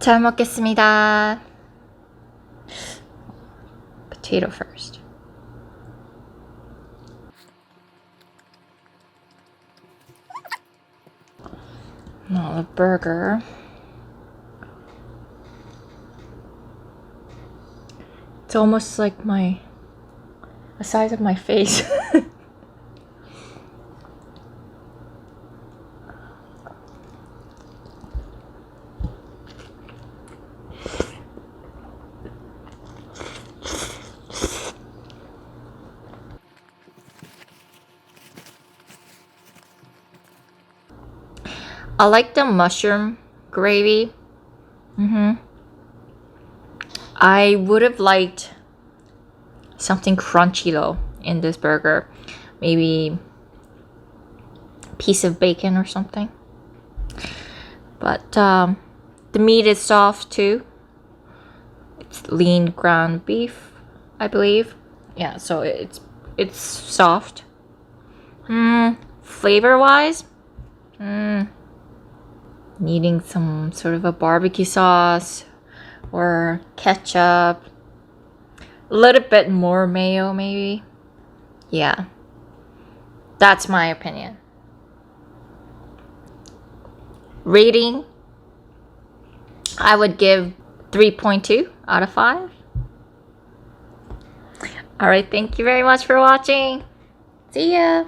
잘 먹겠습니다. Potato first. Now the burger. It's almost like the size of my face. I like the mushroom gravy. I would have liked something crunchy though in this burger. Maybe a piece of bacon or something. But the meat is soft too. It's lean ground beef, I believe. Yeah, so it's soft. Flavor wise, needing some sort of a barbecue sauce or ketchup, a little bit more mayo maybe. Yeah, that's my opinion. Rating, I would give 3.2 out of 5. Alright, thank you very much for watching. See ya!